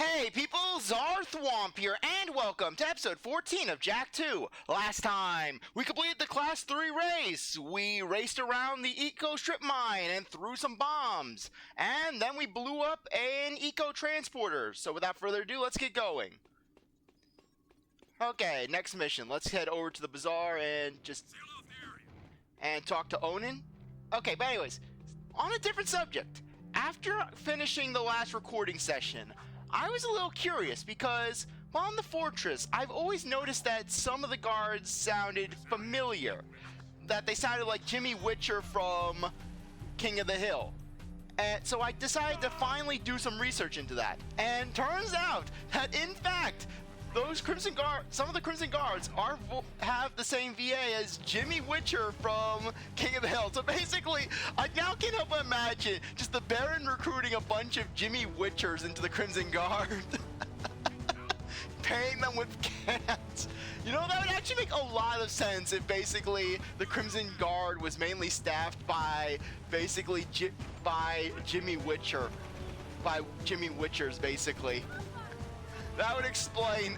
Hey people, CzarThwomp here, and welcome to episode 14 of Jak 2. Last time, we completed the Class 3 race. We raced around the eco strip mine and threw some bombs. And then we blew up an eco transporter. So without further ado, let's get going. Okay, next mission. Let's head over to the bazaar and and talk to Onan. Okay, but anyways, on a different subject. After finishing the last recording session, I was a little curious because while in the fortress, I've always noticed that some of the guards sounded familiar. That they sounded like Jimmy Witcher from King of the Hill. And so I decided to finally do some research into that. And turns out that in fact, some of the Crimson Guards have the same VA as Jimmy Witcher from King of the Hill. So basically, I now can't help but imagine just the Baron recruiting a bunch of Jimmy Witchers into the Crimson Guard. Paying them with cans. You know, that would actually make a lot of sense if basically the Crimson Guard was mainly staffed by basically by Jimmy Witchers, basically. That would explain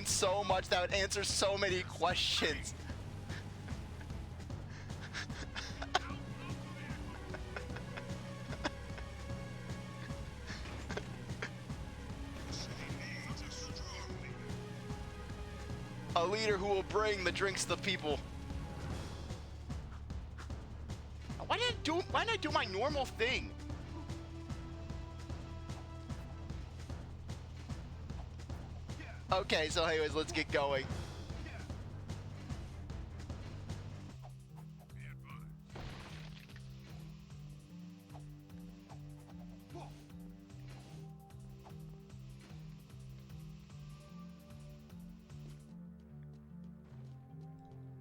so much. That would answer so many questions. A leader who will bring the drinks to the people. Why didn't I do my normal thing? Okay, so anyways, let's get going.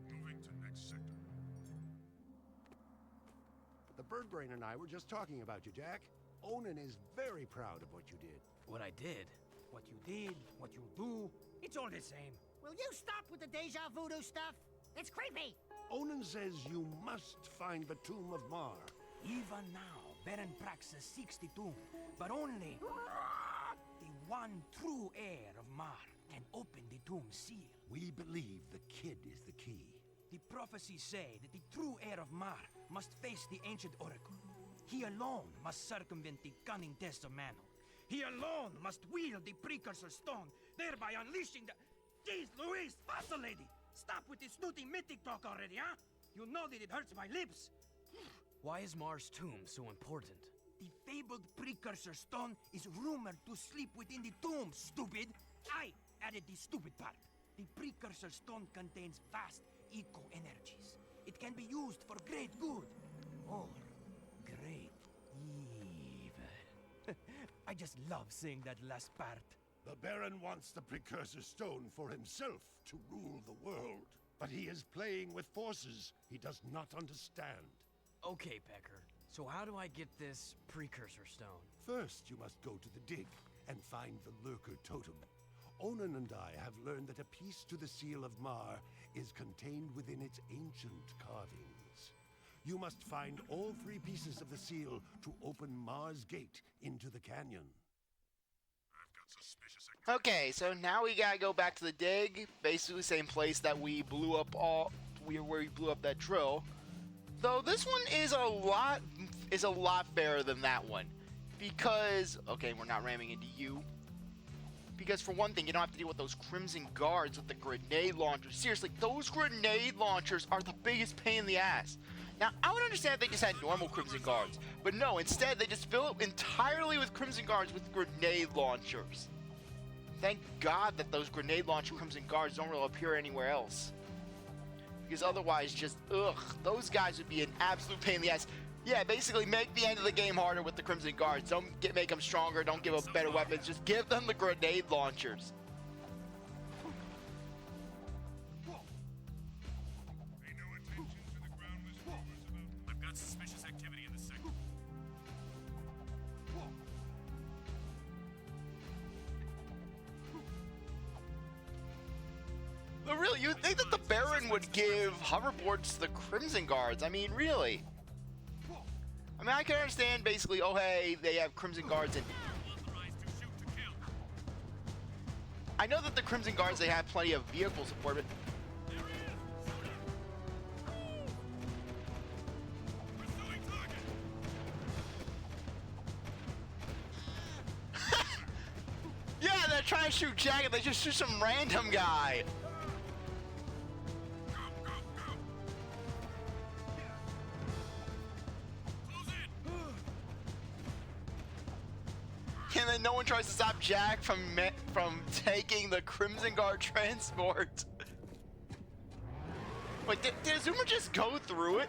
Moving to next sector. The Birdbrain and I were just talking about you, Jak. Onan is very proud of what you did. What I did? What you did, what you do, it's all the same. Will you stop with the deja voodoo stuff? It's creepy! Onan says you must find the Tomb of Mar. Even now, Baron Praxis seeks the tomb, but only the one true heir of Mar can open the tomb seal. We believe the kid is the key. The prophecies say that the true heir of Mar must face the ancient oracle. He alone must circumvent the cunning tests of Mano. He alone must wield the precursor stone, thereby unleashing the... Jeez Louise, fossil lady! Stop with this snooty mythic talk already, huh? You know that it hurts my lips. Why is Mar's tomb so important? The fabled precursor stone is rumored to sleep within the tomb, stupid! I added the stupid part. The precursor stone contains vast eco-energies. It can be used for great good, or great evil. I just love saying that last part. The Baron wants the precursor stone for himself to rule the world. But he is playing with forces he does not understand. Okay, Pecker. So how do I get this precursor stone? First, you must go to the dig and find the Lurker totem. Onan and I have learned that a piece to the seal of Mar is contained within its ancient carvings. You must find all 3 pieces of the seal to open Mar's gate into the canyon. I've got suspicious activity. Okay, so now we gotta go back to the dig, basically same place that we blew up where we blew up that drill. Though this one is a lot fairer than that one, because okay, we're not ramming into you. Because for one thing, you don't have to deal with those Crimson Guards with the grenade launchers. Seriously, those grenade launchers are the biggest pain in the ass. Now, I would understand if they just had normal Crimson Guards, but no, instead they just fill it entirely with Crimson Guards with grenade launchers. Thank God that those grenade launcher Crimson Guards don't really appear anywhere else. Because otherwise, just, ugh, those guys would be an absolute pain in the ass. Yeah, basically make the end of the game harder with the Crimson Guards. Don't make them stronger, don't give them better weapons, just give them the grenade launchers. Pay no attention to the groundless rumors about... I've got suspicious activity in the sector. But really, you'd think that the Baron would give hoverboards to the Crimson Guards. I mean, really. I mean, I can understand basically, oh hey, they have Crimson Guards and... Authorized to shoot to kill. I know that the Crimson Guards, they have plenty of vehicle support, but... Yeah, they're trying to shoot Jack and they just shoot some random guy. And then no one tries to stop Jack from taking the Crimson Guard transport. Wait, did Azuma just go through it?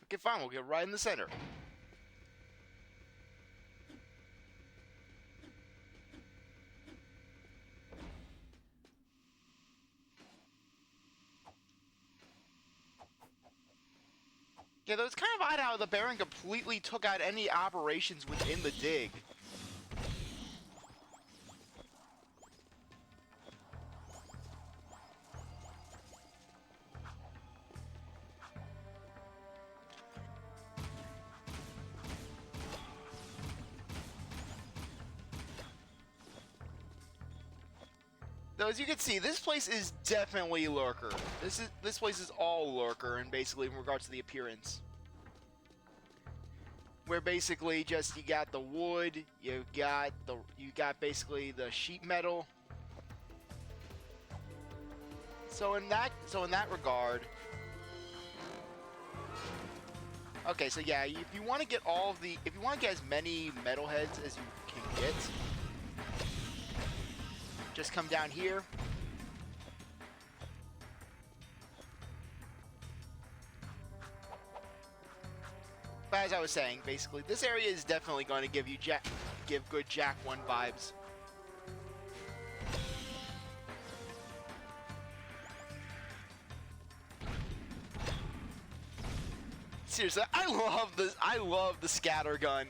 Okay, fine, we'll get right in the center. Yeah, that was kind of odd how the Baron completely took out any operations within the dig. Though, as you can see, this place is definitely Lurker. This place is all Lurker, and basically in regards to the appearance. Where basically just you got the wood, you got basically the sheet metal. So in that regard, okay, so yeah, if you want to get as many metalheads as you can get, just come down here. But as I was saying, basically, this area is definitely going to give good Jack 1 vibes. Seriously, I love the scatter gun.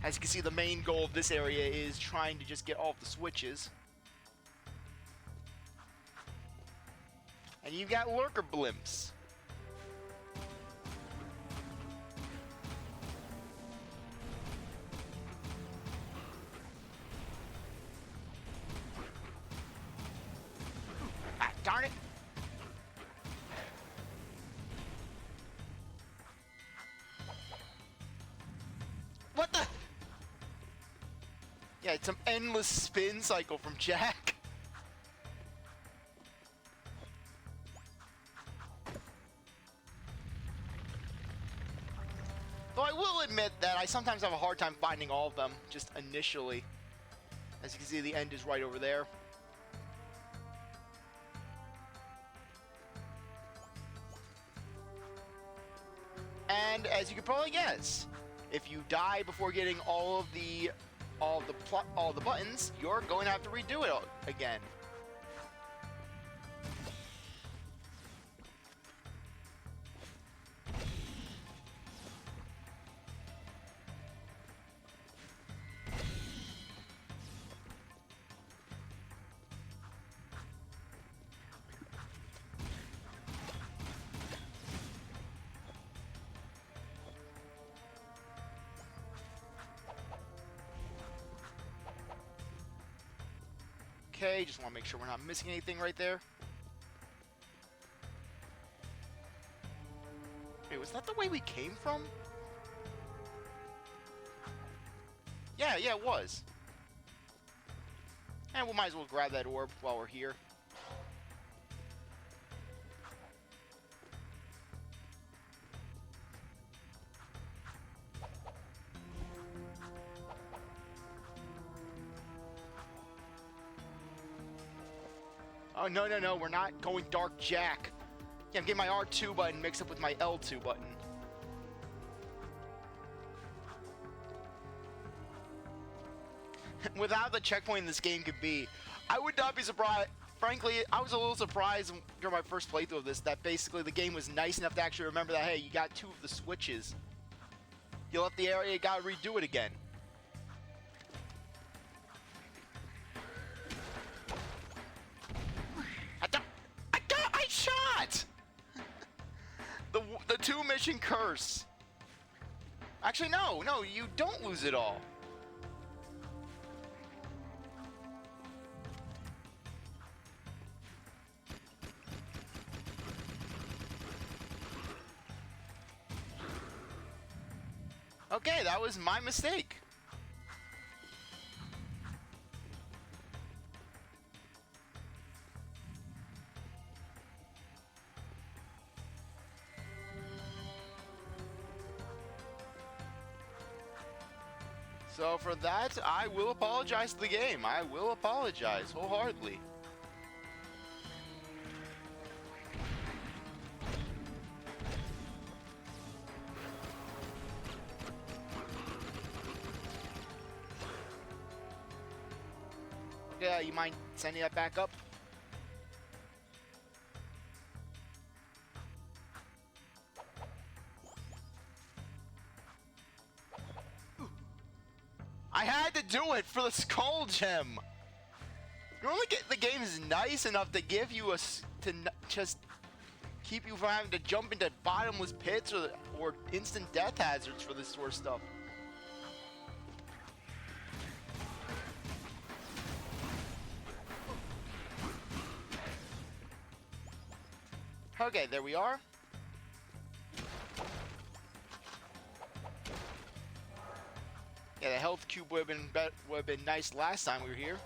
As you can see, the main goal of this area is trying to just get all of the switches. And you've got Lurker blimps. Ah, darn it! What the? Yeah, it's some endless spin cycle from Jack. Though I will admit that I sometimes have a hard time finding all of them, just initially. As you can see, the end is right over there. And as you can probably guess, if you die before getting all the buttons, you're going to have to redo it again. Okay, just want to make sure we're not missing anything right there. Wait, was that the way we came from? Yeah, it was. And we might as well grab that orb while we're here. Oh, no, we're not going Dark Jack. Yeah, I'm getting my R2 button mixed up with my L2 button. Without the checkpoint this game could be, I would not be surprised. frankly, I was a little surprised during my first playthrough of this that basically the game was nice enough to actually remember that, hey, you got 2 of the switches. You left the area, you gotta redo it again. I shot! the 2 mission curse. Actually, no, you don't lose it all. Okay, that was my mistake. So for that, I will apologize to the game. I will apologize wholeheartedly. Yeah, you mind sending that back up? I had to do it for the skull gem. Normally, the game is nice enough to give you just keep you from having to jump into bottomless pits or instant death hazards for this sort of stuff. Okay, there we are. Yeah, the health cube would have been nice last time we were here.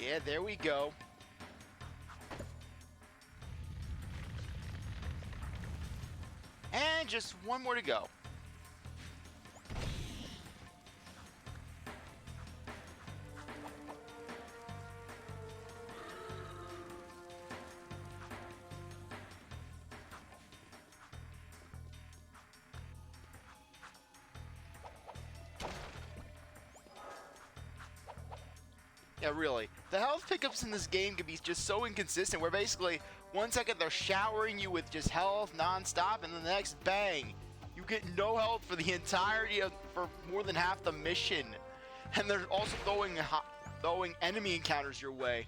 Yeah, there we go. And just one more to go. Yeah, really. The health pickups in this game can be just so inconsistent, where basically 1 second they're showering you with just health non-stop, and then the next, bang, you get no health for the entirety of, for more than half the mission. And they're also throwing enemy encounters your way.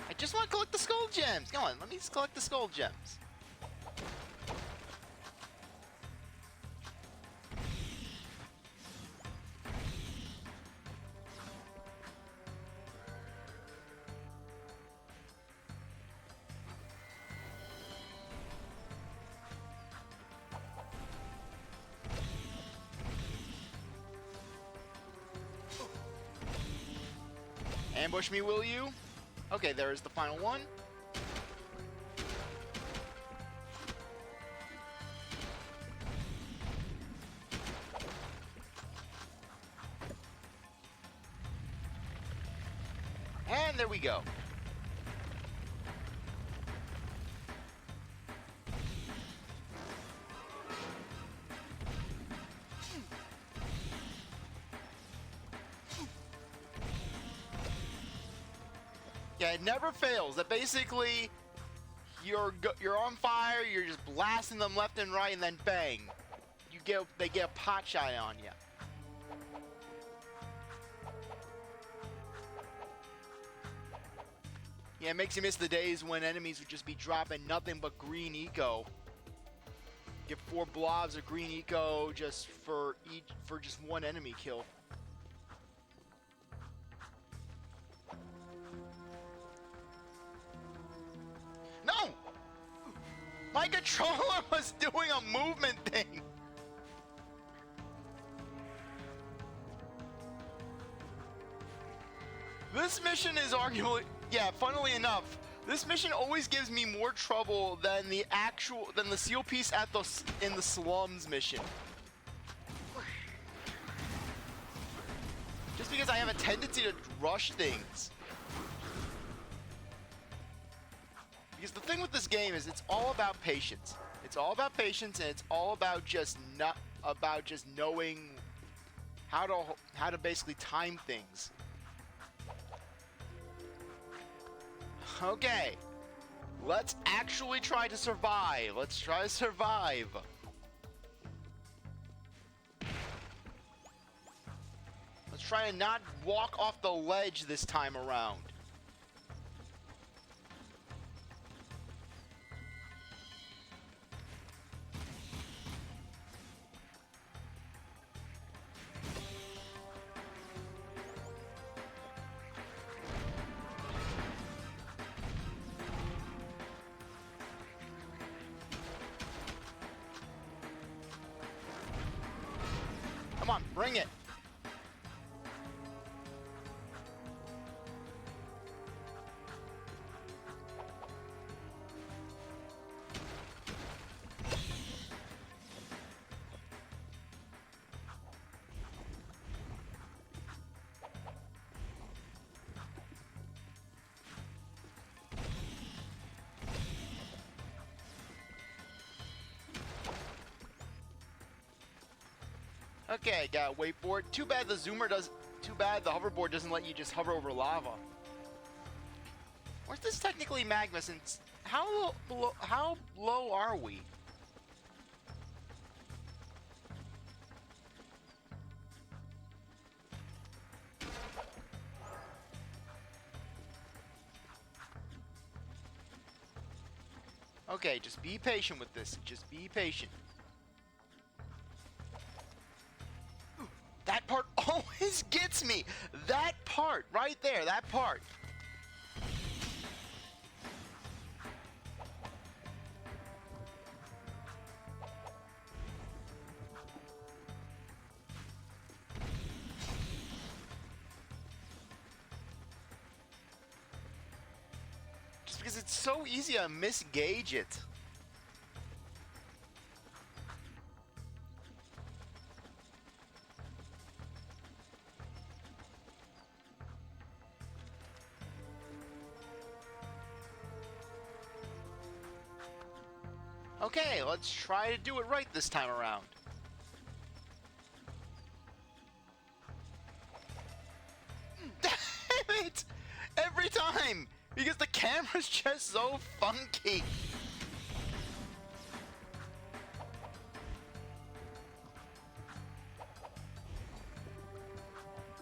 I just want to collect the skull gems. Come on, let me just collect the skull gems. Ambush me, will you? Okay, there is the final one. And there we go. Yeah, it never fails. That basically, you're on fire, you're just blasting them left and right, and then bang. You they get a pot shot on you. Yeah, it makes you miss the days when enemies would just be dropping nothing but green eco. Get 4 blobs of green eco just for just one enemy kill. No! My controller was doing a movement thing. This mission is arguably, yeah, funnily enough, this mission always gives me more trouble than the seal piece in the slums mission. Just because I have a tendency to rush things. Because the thing with this game is it's all about patience. It's all about patience, and it's all about just knowing how to basically time things. Okay, let's actually try to survive. Let's try to survive. Let's try to not walk off the ledge this time around. Come on, bring it. Okay, gotta wait for it. Too bad the hoverboard doesn't let you just hover over lava. Where's this technically magma since how low are we? Okay, just be patient with this. Just be patient. That part always gets me. That part right there, that part. Just because it's so easy to misgauge it. Okay, let's try to do it right this time around. Damn it! Every time! Because the camera's just so funky.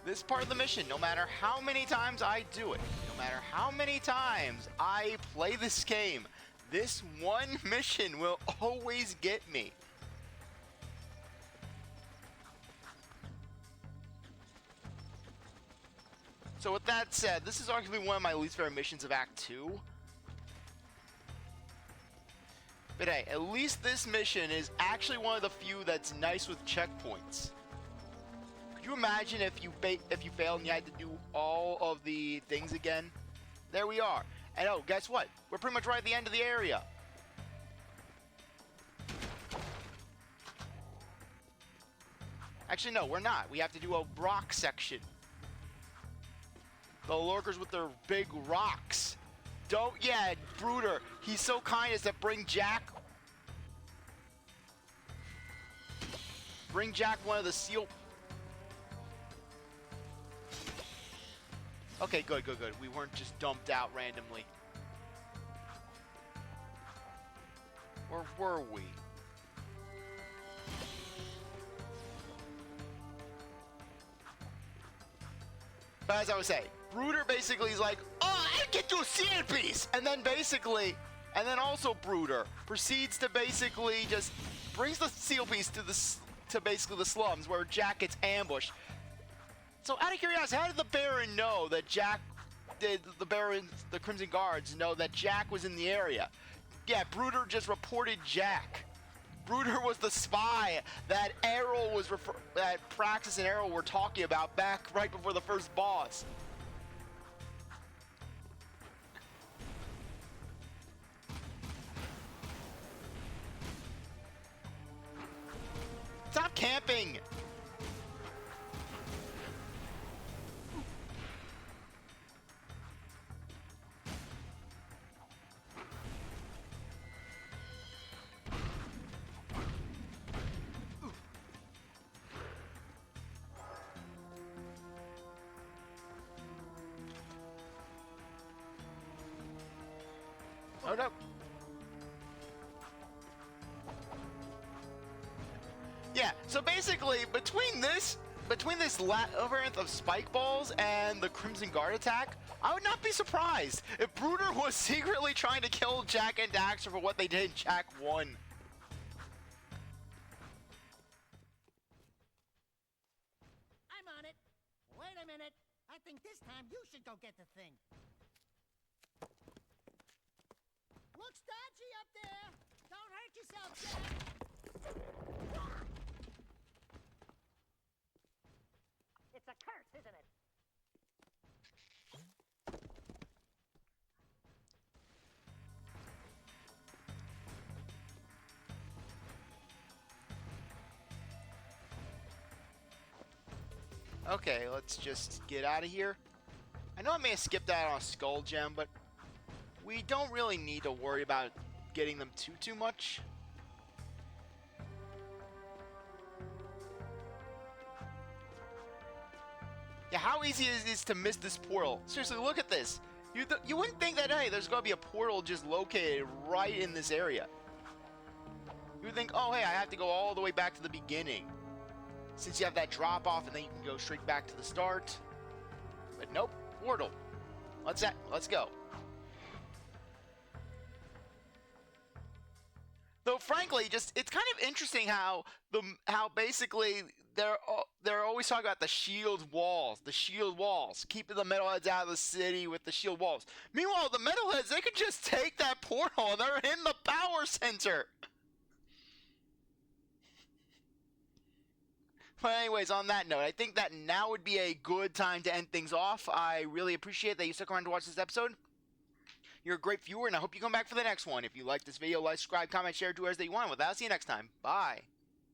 This part of the mission, no matter how many times I do it, no matter how many times I play this game, this one mission will always get me. So with that said, this is arguably one of my least favorite missions of Act 2. But hey, at least this mission is actually one of the few that's nice with checkpoints. Could you imagine if you failed and you had to do all of the things again? There we are. And oh, guess what? We're pretty much right at the end of the area. Actually, no, we're not. We have to do a rock section. The lurkers with their big rocks. Yeah, Brooder. He's so kind as to bring Jack one of the seal. Okay, good. We weren't just dumped out randomly. Where were we? But as I was saying, Brooder basically is like, oh, I get you a seal piece! And then basically, and then also Brooder proceeds to basically just brings the seal piece to basically the slums where Jack gets ambushed. So out of curiosity, how did the Baron know that Jack, the Crimson Guards know that Jack was in the area? Yeah, Brooder just reported Jack. Brooder was the spy that that Praxis and Errol were talking about back right before the first boss. Stop camping! Oh no. Yeah, so basically between this labyrinth of spike balls and the Crimson Guard attack, I would not be surprised if Brooder was secretly trying to kill Jack and Daxter for what they did in Jack 1. I'm on it. Wait a minute. I think this time you should go get the thing. Looks dodgy up there. Don't hurt yourself, Jack. It's a curse, isn't it? Okay, let's just get out of here. I know I may have skipped out on a skull gem, but we don't really need to worry about getting them too much. Yeah, how easy is it to miss this portal? Seriously, look at this. You wouldn't think that, hey, there's going to be a portal just located right in this area. You would think, oh, hey, I have to go all the way back to the beginning. Since you have that drop off and then you can go straight back to the start. But nope, portal. Let's go. Though frankly, it's kind of interesting how basically they're always talking about the shield walls, keeping the metalheads out of the city with the shield walls. Meanwhile, the metalheads, they could just take that portal and they're in the power center. But anyways, on that note, I think that now would be a good time to end things off. I really appreciate that you stuck around to watch this episode. You're a great viewer, and I hope you come back for the next one. If you like this video, like, subscribe, comment, share, do as you want. With that, I'll see you next time. Bye.